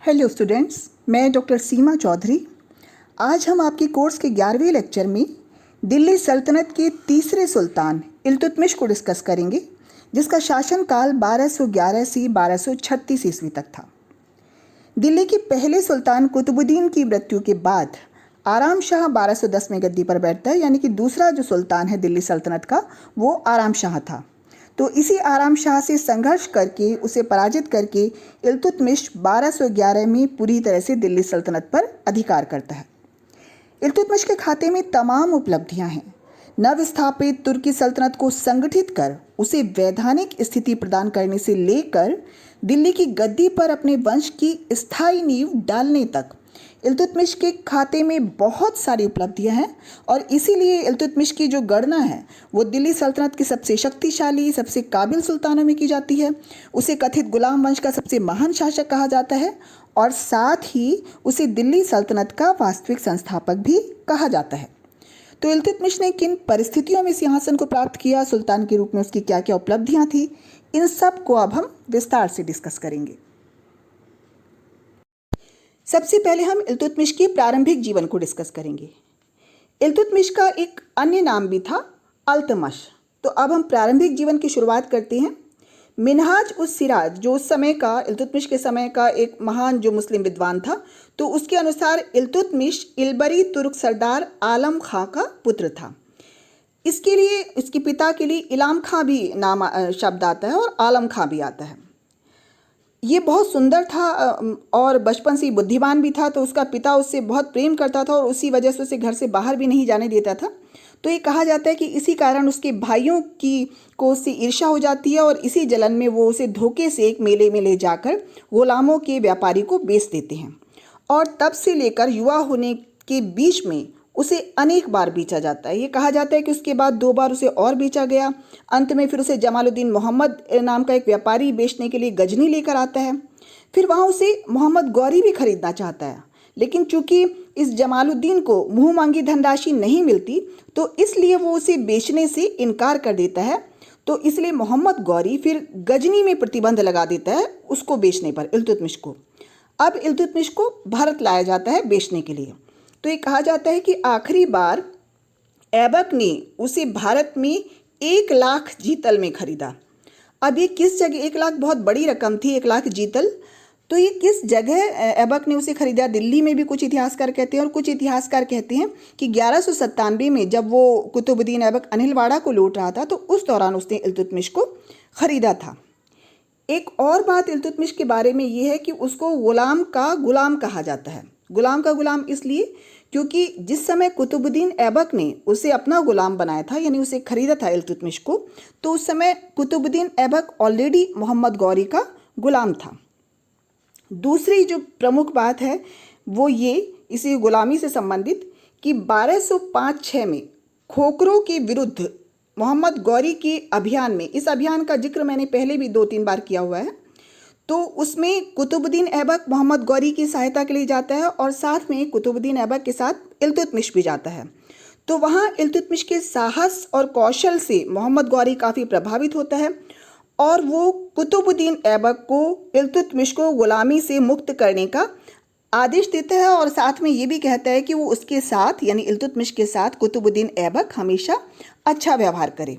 Hello students, मैं doctor सीमा चौधरी। आज हम आपके कोर्स के 11वें लेक्चर में दिल्ली सल्तनत के तीसरे सुल्तान इल्तुतमिश को डिस्कस करेंगे, जिसका शासनकाल 1211 से 1236 ईस्वी तक था। दिल्ली के पहले सुल्तान कुतुबुद्दीन की मृत्यु के बाद आराम शाह 1210 में गद्दी पर बैठता है, यानी कि दूसरा जो सुल्तान है दिल्ली सल्तनत का वो आराम शाह था। तो इसी आराम शाह से संघर्ष करके उसे पराजित करके इल्तुतमिश 1211 में पूरी तरह से दिल्ली सल्तनत पर अधिकार करता है। इल्तुतमिश के खाते में तमाम उपलब्धियां हैं। नवस्थापित तुर्की सल्तनत को संगठित कर उसे वैधानिक स्थिति प्रदान करने से लेकर दिल्ली की गद्दी पर अपने वंश की स्थायी नींव डालने तक इल्तुतमिश के खाते में बहुत सारी उपलब्धियां हैं और इसीलिए इल्तुतमिश की जो गणना है वो दिल्ली सल्तनत के सबसे शक्तिशाली, सबसे काबिल सुल्तानों में की जाती है। उसे कथित गुलाम वंश का सबसे महान शासक कहा जाता है और साथ ही उसे दिल्ली सल्तनत का वास्तविक संस्थापक भी कहा जाता है। तो इल्तुतमिश ने किन परिस्थितियों में सिंहासन को प्राप्त किया, सुल्तान के रूप में उसकी क्या क्या उपलब्धियां थी, इन सब को अब हम विस्तार से डिस्कस करेंगे। सबसे पहले हम इल्तुतमिश के प्रारंभिक जीवन को डिस्कस करेंगे। इल्तुतमिश का एक अन्य नाम भी था अल्तमश। तो अब हम प्रारंभिक जीवन की शुरुआत करते हैं। मिनहाज उस सिराज, जो उस समय का इल्तुतमिश के समय का एक महान जो मुस्लिम विद्वान था, तो उसके अनुसार इल्तुतमिश इलबरी तुर्क सरदार आलम खां का पुत्र था। इसके लिए उसके पिता के लिए इलाम खां भी नाम शब्द आता है और आलम खां भी आता है। ये बहुत सुंदर था और बचपन से ही बुद्धिमान भी था, तो उसका पिता उससे बहुत प्रेम करता था और उसी वजह से उसे घर से बाहर भी नहीं जाने देता था। तो ये कहा जाता है कि इसी कारण उसके भाइयों को उससे ईर्ष्या हो जाती है और इसी जलन में वो उसे धोखे से एक मेले में ले जाकर गुलामों के व्यापारी को बेच देते हैं और तब से लेकर युवा होने के बीच में उसे अनेक बार बेचा जाता है। ये कहा जाता है कि उसके बाद 2 बार उसे और बेचा गया। अंत में फिर उसे जमालुद्दीन मोहम्मद नाम का एक व्यापारी बेचने के लिए गजनी लेकर आता है। फिर वहाँ उसे मोहम्मद गौरी भी खरीदना चाहता है, लेकिन चूंकि इस जमालुद्दीन को मुँह मांगी धनराशि नहीं मिलती, तो इसलिए वो उसे बेचने से इनकार कर देता है। तो इसलिए मोहम्मद गौरी फिर गजनी में प्रतिबंध लगा देता है उसको बेचने पर, इल्तुतमिश को। अब इल्तुतमिश को भारत लाया जाता है बेचने के लिए। तो ये कहा जाता है कि आखिरी बार ऐबक ने उसे भारत में 1 लाख जीतल में खरीदा। अब ये किस जगह, 1 लाख बहुत बड़ी रकम थी, 1 लाख जीतल। तो ये किस जगह ऐबक ने उसे खरीदा, दिल्ली में भी कुछ इतिहासकार कहते हैं और कुछ इतिहासकार कहते हैं कि 1197 में जब वो कुतुबुद्दीन ऐबक अनिलवाड़ा को लूट रहा था, तो उस दौरान उसने इल्तुतमिश को खरीदा था। एक और बात इल्तुतमिश के बारे में ये है कि उसको गुलाम का गुलाम कहा जाता है। गुलाम का गुलाम इसलिए क्योंकि जिस समय कुतुबुद्दीन ऐबक ने उसे अपना गुलाम बनाया था, यानी उसे खरीदा था इल्तुतमिश को, तो उस समय कुतुबुद्दीन ऐबक ऑलरेडी मोहम्मद गौरी का गुलाम था। दूसरी जो प्रमुख बात है वो ये इसी गुलामी से संबंधित कि 1205-6 में खोखरों के विरुद्ध मोहम्मद गौरी के अभियान में, इस अभियान का जिक्र मैंने पहले भी 2-3 बार किया हुआ है, तो उसमें कुतुबुद्दीन ऐबक मोहम्मद गौरी की सहायता के लिए जाता है और साथ में कुतुबुद्दीन ऐबक के साथ इल्तुतमिश भी जाता है। तो वहाँ इल्तुतमिश के साहस और कौशल से मोहम्मद गौरी काफ़ी प्रभावित होता है और वो कुतुबुद्दीन ऐबक को इल्तुतमिश को गुलामी से मुक्त करने का आदेश देता है और साथ में ये भी कहता है कि वो उसके साथ, यानी इल्तुतमिश के साथ कुतुबुद्दीन ऐबक हमेशा अच्छा व्यवहार करे।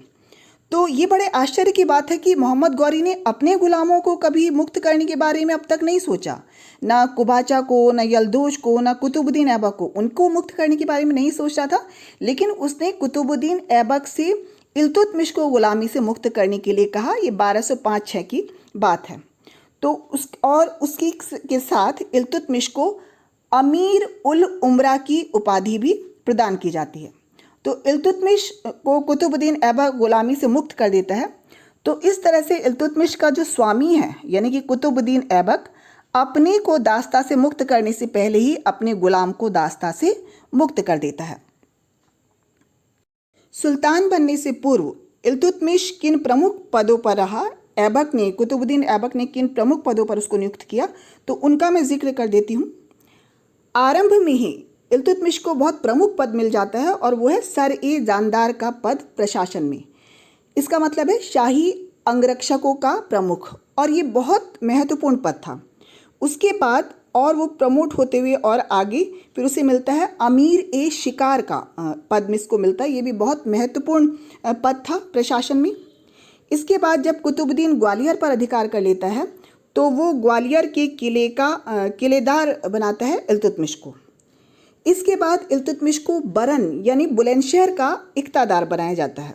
तो ये बड़े आश्चर्य की बात है कि मोहम्मद गौरी ने अपने गुलामों को कभी मुक्त करने के बारे में अब तक नहीं सोचा, ना कुबाचा को, ना यल्दोज को, ना कुतुबुद्दीन ऐबक को, उनको मुक्त करने के बारे में नहीं सोच रहा था, लेकिन उसने कुतुबुद्दीन ऐबक से इल्तुतमिश को गुलामी से मुक्त करने के लिए कहा। ये 1205-6 की बात है। तो उसकी के साथ इल्तुतमिश को अमीर उल उमरा की उपाधि भी प्रदान की जाती है। तो इल्तुतमिश को कुतुबुद्दीन ऐबक गुलामी से मुक्त कर देता है। तो इस तरह से इल्तुतमिश का जो स्वामी है, यानी कि कुतुबुद्दीन ऐबक, अपने को दास्ता से मुक्त करने से पहले ही अपने गुलाम को दास्ता से मुक्त कर देता है। सुल्तान बनने से पूर्व इल्तुतमिश किन प्रमुख पदों पर रहा, कुतुबुद्दीन ऐबक ने किन प्रमुख पदों पर उसको नियुक्त किया, तो उनका मैं जिक्र कर देती हूँ। आरंभ में ही इल्तुतमिश को बहुत प्रमुख पद मिल जाता है और वो है सर-ए-जानदार का पद प्रशासन में। इसका मतलब है शाही अंगरक्षकों का प्रमुख, और ये बहुत महत्वपूर्ण पद था। उसके बाद और वो प्रमोट होते हुए और आगे फिर उसे मिलता है अमीर ए शिकार का पद में इसको मिलता है। ये भी बहुत महत्वपूर्ण पद था प्रशासन में। इसके बाद जब कुतुबुद्दीन ग्वालियर पर अधिकार कर लेता है तो वो ग्वालियर के किले का किलेदार बनाता है इल्तुतमिश को। इसके बाद इल्तुतमिश को बरन यानी बुलंदशहर का इक्तादार बनाया जाता है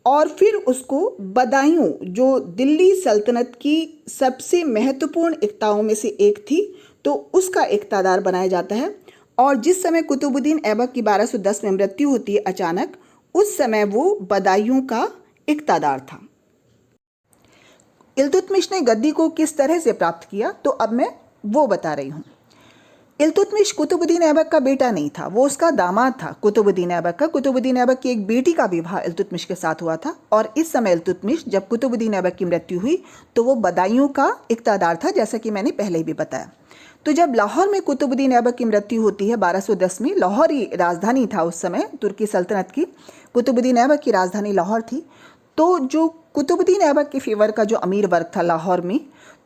और फिर उसको बदायूं जो दिल्ली सल्तनत की सबसे महत्वपूर्ण इक्ताओं में से एक थी तो उसका इक्तादार बनाया जाता है। और जिस समय कुतुबुद्दीन ऐबक की 1210 में मृत्यु होती है अचानक, उस समय वो बदायूं का इक्तादार था। इल्तुतमिश ने गद्दी को किस तरह से प्राप्त किया तो अब मैं वो बता रही हूँ। इल्तुतमिश कुतुबुद्दीन ऐबक का बेटा नहीं था, वो उसका दामाद था कुतुबुद्दीन ऐबक का। कुतुबुद्दीन ऐबक की एक बेटी का विवाह इल्तुतमिश के साथ हुआ था और इस समय इल्तुतमिश जब कुतुबुद्दीन ऐबक की मृत्यु हुई तो वो बदायूं का इक्तादार था, जैसा कि मैंने पहले भी बताया। तो जब लाहौर में कुतुबुद्दीन ऐबक की मृत्यु होती है 1210 में, लाहौर ही राजधानी था उस समय तुर्की सल्तनत की, कुतुबुद्दीन ऐबक की राजधानी लाहौर थी। तो जो कुतुबुद्दीन ऐबक के फेवर का जो अमीर वर्ग था लाहौर में,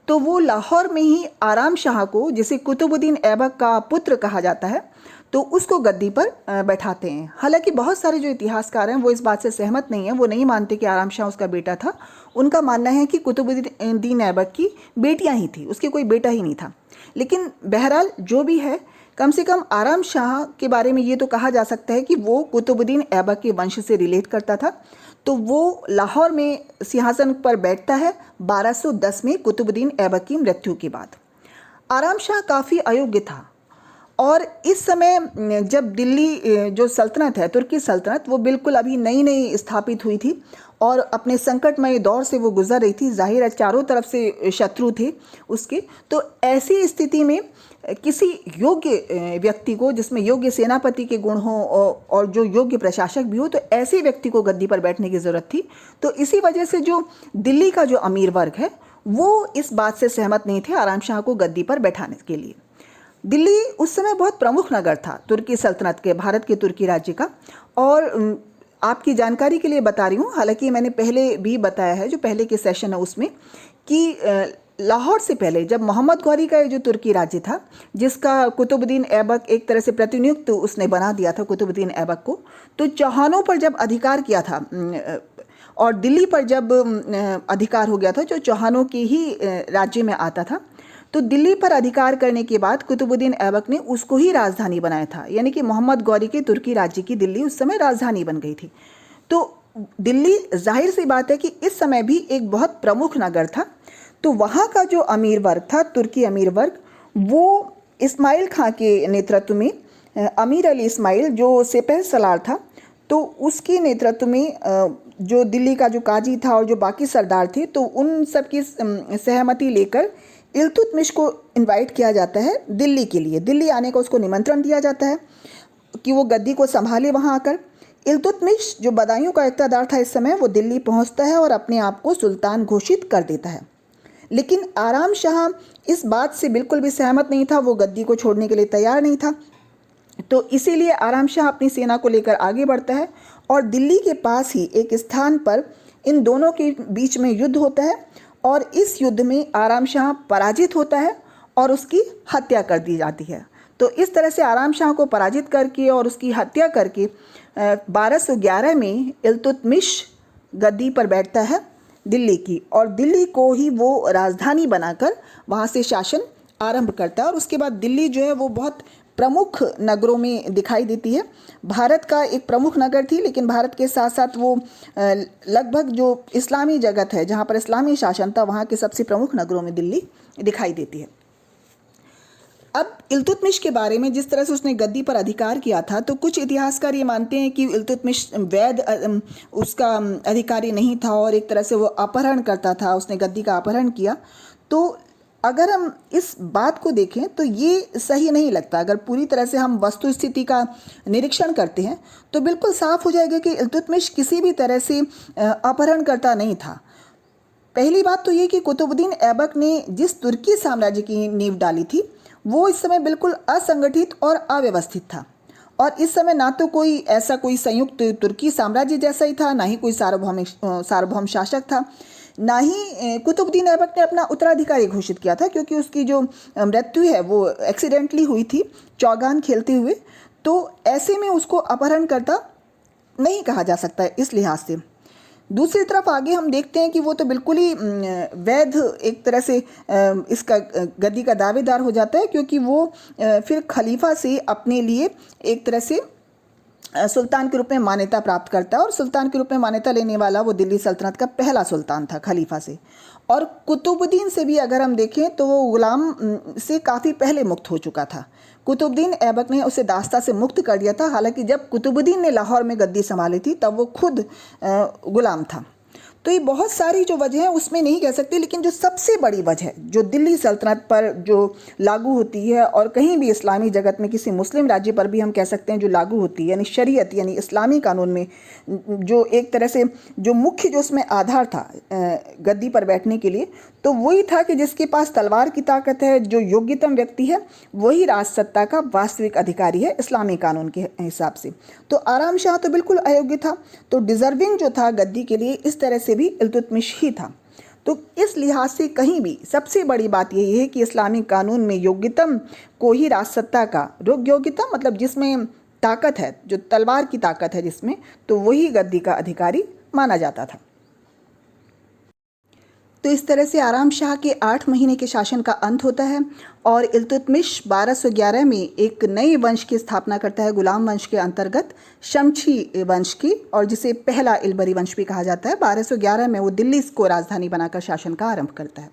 तो वो लाहौर में ही आराम शाह को, जिसे कुतुबुद्दीन ऐबक का पुत्र कहा जाता है, तो उसको गद्दी पर बैठाते हैं। हालांकि बहुत सारे जो इतिहासकार हैं वो इस बात से सहमत नहीं हैं, वो नहीं मानते कि आराम शाह उसका बेटा था। उनका मानना है कि कुतुबुद्दीन ऐबक की बेटियां ही थी, उसके कोई बेटा ही नहीं था। लेकिन बहरहाल जो भी है, कम से कम आराम शाह के बारे में ये तो कहा जा सकता है कि वो कुतुबुद्दीन ऐबक के वंश से रिलेट करता था। तो वो लाहौर में सिंहासन पर बैठता है 1210 में कुतुबुद्दीन ऐबक की मृत्यु के बाद। आराम शाह काफ़ी अयोग्य था और इस समय जब दिल्ली जो सल्तनत है, तुर्की सल्तनत, वो बिल्कुल अभी नई नई स्थापित हुई थी और अपने संकटमय दौर से वो गुजर रही थी। जाहिर है चारों तरफ से शत्रु थे उसके। तो ऐसी स्थिति में किसी योग्य व्यक्ति को, जिसमें योग्य सेनापति के गुण हो और जो योग्य प्रशासक भी हो, तो ऐसे व्यक्ति को गद्दी पर बैठने की ज़रूरत थी। तो इसी वजह से जो दिल्ली का जो अमीर वर्ग है वो इस बात से सहमत नहीं थे आराम शाह को गद्दी पर बैठाने के लिए। दिल्ली उस समय बहुत प्रमुख नगर था तुर्की सल्तनत के, भारत के तुर्की राज्य का। और आपकी जानकारी के लिए बता रही हूँ, हालांकि मैंने पहले भी बताया है जो पहले के सेशन है उसमें, कि लाहौर से पहले जब मोहम्मद गौरी का जो तुर्की राज्य था, जिसका कुतुबुद्दीन ऐबक एक तरह से प्रतिनियुक्त उसने बना दिया था कुतुबुद्दीन ऐबक को, तो चौहानों पर जब अधिकार किया था और दिल्ली पर जब अधिकार हो गया था, जो चौहानों के ही राज्य में आता था, तो दिल्ली पर अधिकार करने के बाद कुतुबुद्दीन ऐबक ने उसको ही राजधानी बनाया था। यानी कि मोहम्मद गौरी के तुर्की राज्य की दिल्ली उस समय राजधानी बन गई थी। तो दिल्ली, जाहिर सी बात है कि इस समय भी एक बहुत प्रमुख नगर था। तो वहाँ का जो अमीर वर्ग था, तुर्की अमीर वर्ग, वो इस्माइल खां के नेतृत्व में, अमीर अली इस्माइल जो सिपह सलार था, तो उसके नेतृत्व में जो दिल्ली का जो काजी था और जो बाकी सरदार थे, तो उन सब की सहमति लेकर इल्तुतमिश को इनवाइट किया जाता है दिल्ली के लिए। दिल्ली आने का उसको निमंत्रण दिया जाता है कि वो गद्दी को संभाले वहाँ आकर। इल्तुतमिश जो बदायूं का इक़्तिदार था इस समय, वो दिल्ली पहुँचता है और अपने आप को सुल्तान घोषित कर देता है। लेकिन आराम शाह इस बात से बिल्कुल भी सहमत नहीं था, वो गद्दी को छोड़ने के लिए तैयार नहीं था। तो इसीलिए आराम शाह अपनी सेना को लेकर आगे बढ़ता है और दिल्ली के पास ही एक स्थान पर इन दोनों के बीच में युद्ध होता है और इस युद्ध में आराम शाह पराजित होता है और उसकी हत्या कर दी जाती है। तो इस तरह से आराम शाह को पराजित करके और उसकी हत्या करके 1211 में इल्तुतमिश गद्दी पर बैठता है दिल्ली की, और दिल्ली को ही वो राजधानी बनाकर वहाँ से शासन आरंभ करता है। और उसके बाद दिल्ली जो है वो बहुत प्रमुख नगरों में दिखाई देती है। भारत का एक प्रमुख नगर थी, लेकिन भारत के साथ साथ वो लगभग जो इस्लामी जगत है, जहाँ पर इस्लामी शासन था, वहाँ के सबसे प्रमुख नगरों में दिल्ली दिखाई देती है। अब इल्तुतमिश के बारे में, जिस तरह से उसने गद्दी पर अधिकार किया था, तो कुछ इतिहासकार ये मानते हैं कि इल्तुतमिश वैध उसका अधिकारी नहीं था और एक तरह से वो अपहरण करता था, उसने गद्दी का अपहरण किया। तो अगर हम इस बात को देखें तो ये सही नहीं लगता। अगर पूरी तरह से हम वस्तु स्थिति का निरीक्षण करते हैं तो बिल्कुल साफ हो जाएगा कि इल्तुतमिश किसी भी तरह से अपहरण करता नहीं था। पहली बात तो ये कि कुतुबुद्दीन ऐबक ने जिस तुर्की साम्राज्य की नींव डाली थी, वो इस समय बिल्कुल असंगठित और अव्यवस्थित था। और इस समय ना तो कोई ऐसा कोई संयुक्त तुर्की साम्राज्य जैसा ही था, ना ही कोई सार्वभौम शासक था। ना ही कुतुबुद्दीन ऐबक ने अपना उत्तराधिकारी घोषित किया था, क्योंकि उसकी जो मृत्यु है वो एक्सीडेंटली हुई थी चौगान खेलते हुए। तो ऐसे में उसको अपहरणकर्ता नहीं कहा जा सकता है इस लिहाज से। दूसरी तरफ आगे हम देखते हैं कि वो तो बिल्कुल ही वैध एक तरह से इसका गद्दी का दावेदार हो जाता है, क्योंकि वो फिर खलीफा से अपने लिए एक तरह से सुल्तान के रूप में मान्यता प्राप्त करता है, और सुल्तान के रूप में मान्यता लेने वाला वो दिल्ली सल्तनत का पहला सुल्तान था खलीफा से। और कुतुबुद्दीन से भी अगर हम देखें तो वो गुलाम से काफ़ी पहले मुक्त हो चुका था। कुतुबुद्दीन ऐबक ने उसे दास्ता से मुक्त कर दिया था। हालांकि जब कुतुबुद्दीन ने लाहौर में गद्दी संभाली थी तब वो खुद गुलाम था। तो ये बहुत सारी जो वजह है उसमें नहीं कह सकते, लेकिन जो सबसे बड़ी वजह जो दिल्ली सल्तनत पर जो लागू होती है और कहीं भी इस्लामी जगत में किसी मुस्लिम राज्य पर भी हम कह सकते हैं जो लागू होती है, यानी शरीयत यानी इस्लामी कानून में जो एक तरह से जो मुख्य जो उसमें आधार था गद्दी पर बैठने के लिए, तो वही था कि जिसके पास तलवार की ताकत है, जो योग्यतम व्यक्ति है, वही राजसत्ता का वास्तविक अधिकारी है इस्लामी कानून के हिसाब से। तो आराम शाह तो बिल्कुल अयोग्य था, तो डिज़र्विंग जो था गद्दी के लिए इस तरह से भी इल्तुतमिश ही था। तो इस लिहाज से कहीं भी सबसे बड़ी बात यही है कि इस्लामी कानून में योग्यतम को ही राजसत्ता का, योग्यतम मतलब जिसमें ताकत है, जो तलवार की ताकत है जिसमें, तो वही गद्दी का अधिकारी माना जाता था। तो इस तरह से आराम शाह के 8 महीने के शासन का अंत होता है और इल्तुतमिश 1211 में एक नए वंश की स्थापना करता है, गुलाम वंश के अंतर्गत शमशी वंश की, और जिसे पहला इलबरी वंश भी कहा जाता है। 1211 में वो दिल्ली को राजधानी बनाकर शासन का आरंभ करता है।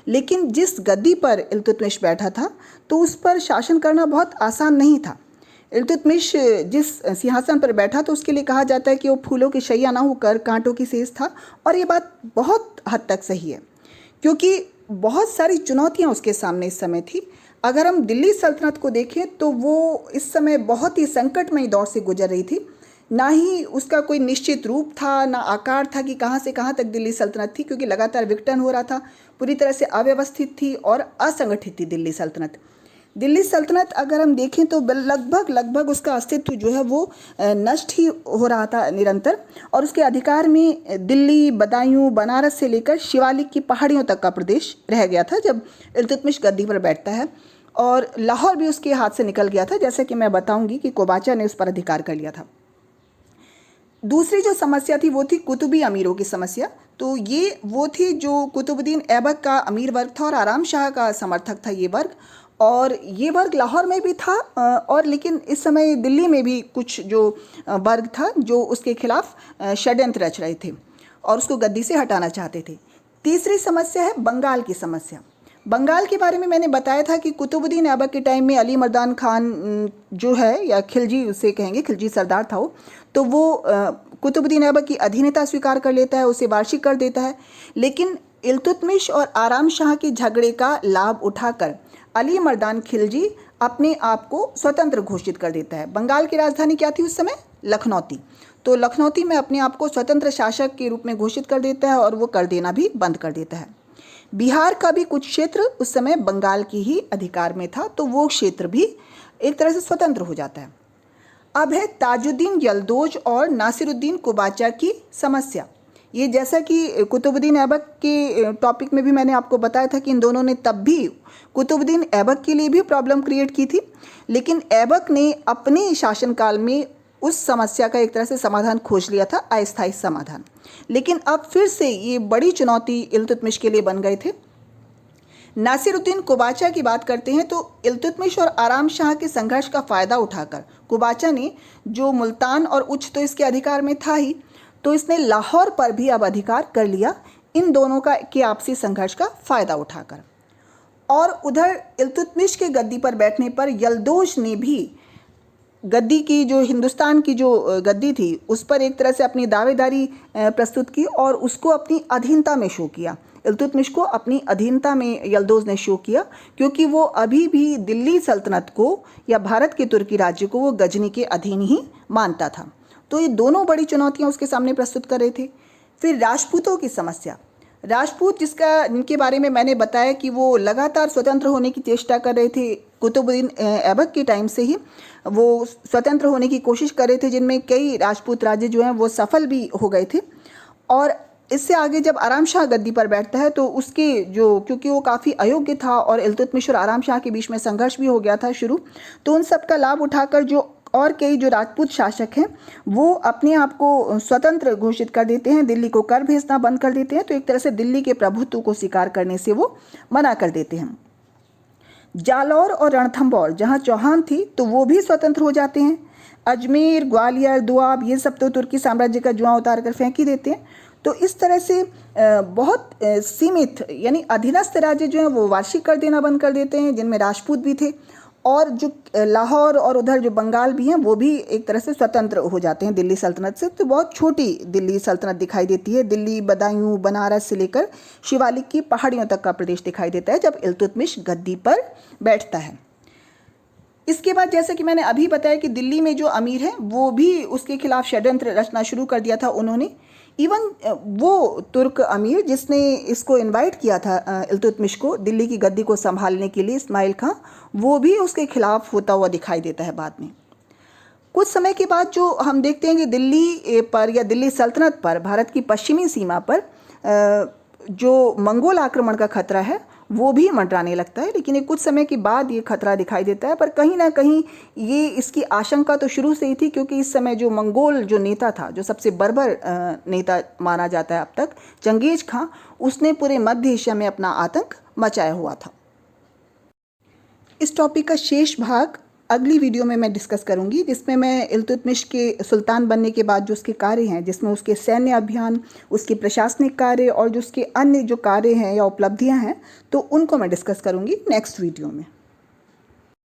लेकिन जिस गद्दी पर इल्तुतमिश बैठा था तो उस पर शासन करना बहुत आसान नहीं था। इल्तुतमिश जिस सिंहासन पर बैठा तो उसके लिए कहा जाता है कि वो फूलों की शैया ना होकर कांटों की सेज था, और ये बात बहुत हद तक सही है, क्योंकि बहुत सारी चुनौतियां उसके सामने इस समय थी। अगर हम दिल्ली सल्तनत को देखें तो वो इस समय बहुत ही संकटमयी दौर से गुजर रही थी। ना ही उसका कोई निश्चित रूप था, ना आकार था कि कहाँ से कहाँ तक दिल्ली सल्तनत थी, क्योंकि लगातार विघटन हो रहा था, पूरी तरह से अव्यवस्थित थी और असंगठित थी दिल्ली सल्तनत। दिल्ली सल्तनत अगर हम देखें तो लगभग उसका अस्तित्व जो है वो नष्ट ही हो रहा था निरंतर, और उसके अधिकार में दिल्ली, बदायूं, बनारस से लेकर शिवालिक की पहाड़ियों तक का प्रदेश रह गया था जब इल्तुतमिश गद्दी पर बैठता है। और लाहौर भी उसके हाथ से निकल गया था, जैसे कि मैं बताऊंगी कि कोबाचा ने उस पर अधिकार कर लिया था। दूसरी जो समस्या थी वो थी कुतुबी अमीरों की समस्या। तो ये वो थी जो कुतुबुद्दीन ऐबक का अमीर वर्ग था और आराम शाह का समर्थक था ये वर्ग, और ये वर्ग लाहौर में भी था, और लेकिन इस समय दिल्ली में भी कुछ जो वर्ग था जो उसके खिलाफ षड्यंत्र रच रहे थे और उसको गद्दी से हटाना चाहते थे। तीसरी समस्या है बंगाल की समस्या। बंगाल के बारे में मैंने बताया था कि कुतुबुद्दीन ऐबक के टाइम में अली मर्दान खान जो है, या खिलजी उसे कहेंगे, खिलजी सरदार था वो, तो वो कुतुबुद्दीन ऐबक की अधीनता स्वीकार कर लेता है, उसे वार्षिक कर देता है। लेकिन इल्तुतमिश और आराम शाह के झगड़े का लाभ उठाकर अली मर्दान खिलजी अपने आप को स्वतंत्र घोषित कर देता है। बंगाल की राजधानी क्या थी उस समय? लखनौती। तो लखनौती में अपने आप को स्वतंत्र शासक के रूप में घोषित कर देता है और वो कर देना भी बंद कर देता है। बिहार का भी कुछ क्षेत्र उस समय बंगाल की ही अधिकार में था, तो वो क्षेत्र भी एक तरह से स्वतंत्र हो जाता है। अब है ताजुद्दीन यल्दौज और नासिरुद्दीन कुबाचा की समस्या। ये जैसा कि कुतुबुद्दीन ऐबक के टॉपिक में भी मैंने आपको बताया था कि इन दोनों ने तब भी कुतुबुद्दीन ऐबक के लिए भी प्रॉब्लम क्रिएट की थी, लेकिन ऐबक ने अपने शासनकाल में उस समस्या का एक तरह से समाधान खोज लिया था, अस्थायी समाधान। लेकिन अब फिर से ये बड़ी चुनौती इल्तुतमिश के लिए बन गए थे। नासिरुद्दीन कुबाचा की बात करते हैं तो इल्तुतमिश और आराम शाह के संघर्ष का फ़ायदा उठाकर कुबाचा ने, जो मुल्तान और उच्च तो इसके अधिकार में था ही, तो इसने लाहौर पर भी अब अधिकार कर लिया, इन दोनों का के आपसी संघर्ष का फ़ायदा उठाकर। और उधर इल्तुतमिश के गद्दी पर बैठने पर यल्दौज ने भी गद्दी की, जो हिंदुस्तान की जो गद्दी थी, उस पर एक तरह से अपनी दावेदारी प्रस्तुत की और उसको अपनी अधीनता में शो किया। इल्तुतमिश को अपनी अधीनता में यल्दौज ने शो किया, क्योंकि वो अभी भी दिल्ली सल्तनत को या भारत के तुर्की राज्य को वो गजनी के अधीन ही मानता था। तो ये दोनों बड़ी चुनौतियाँ उसके सामने प्रस्तुत कर रहे थे। फिर राजपूतों की समस्या। राजपूत जिनके बारे में मैंने बताया कि वो लगातार स्वतंत्र होने की चेष्टा कर रहे थे, कुतुबुद्दीन ऐबक के टाइम से ही वो स्वतंत्र होने की कोशिश कर रहे थे, जिनमें कई राजपूत राज्य जो हैं वो सफल भी हो गए थे। और इससे आगे जब आराम शाह गद्दी पर बैठता है तो उसके जो, क्योंकि वो काफ़ी अयोग्य था और इल्तुतमिश और आराम शाह के बीच में संघर्ष भी हो गया था शुरू, तो उन सब का लाभ उठाकर जो और कई जो राजपूत शासक हैं वो अपने आप को स्वतंत्र घोषित कर देते हैं, दिल्ली को कर भेजना बंद कर देते हैं। तो एक तरह से दिल्ली के प्रभुत्व को स्वीकार करने से वो मना कर देते हैं। जालौर और रणथंभौर जहाँ चौहान थी तो वो भी स्वतंत्र हो जाते हैं। अजमेर, ग्वालियर, दुआब ये सब तो तुर्की साम्राज्य का जुआ उतार कर फेंक ही देते हैं। तो इस तरह से बहुत सीमित यानी अधीनस्थ राज्य जो हैं वो वार्षिक कर देना बंद कर देते हैं, जिनमें राजपूत भी थे, और जो लाहौर और उधर जो बंगाल भी हैं वो भी एक तरह से स्वतंत्र हो जाते हैं दिल्ली सल्तनत से। तो बहुत छोटी दिल्ली सल्तनत दिखाई देती है। दिल्ली, बदायूं, बनारस से लेकर शिवालिक की पहाड़ियों तक का प्रदेश दिखाई देता है जब इल्तुतमिश गद्दी पर बैठता है। इसके बाद जैसे कि मैंने अभी बताया कि दिल्ली में जो अमीर हैं वो भी उसके खिलाफ षड्यंत्र रचना शुरू कर दिया था उन्होंने। इवन वो तुर्क अमीर जिसने इसको इनवाइट किया था इल्तुतमिश को दिल्ली की गद्दी को संभालने के लिए, इस्माइल खां, वो भी उसके खिलाफ होता हुआ दिखाई देता है बाद में। कुछ समय के बाद जो हम देखते हैं कि दिल्ली पर या दिल्ली सल्तनत पर, भारत की पश्चिमी सीमा पर जो मंगोल आक्रमण का खतरा है वो भी मंडराने लगता है। लेकिन कुछ समय के बाद ये खतरा दिखाई देता है, पर कहीं ना कहीं ये इसकी आशंका तो शुरू से ही थी, क्योंकि इस समय जो मंगोल जो नेता था, जो सबसे बर्बर नेता माना जाता है अब तक, चंगेज खां, उसने पूरे मध्य एशिया में अपना आतंक मचाया हुआ था। इस टॉपिक का शेष भाग अगली वीडियो में मैं डिस्कस करूंगी, जिसमें मैं इल्तुतमिश के सुल्तान बनने के बाद जो उसके कार्य हैं, जिसमें उसके सैन्य अभियान, उसके प्रशासनिक कार्य और जो उसके अन्य जो कार्य हैं या उपलब्धियां हैं, तो उनको मैं डिस्कस करूंगी नेक्स्ट वीडियो में।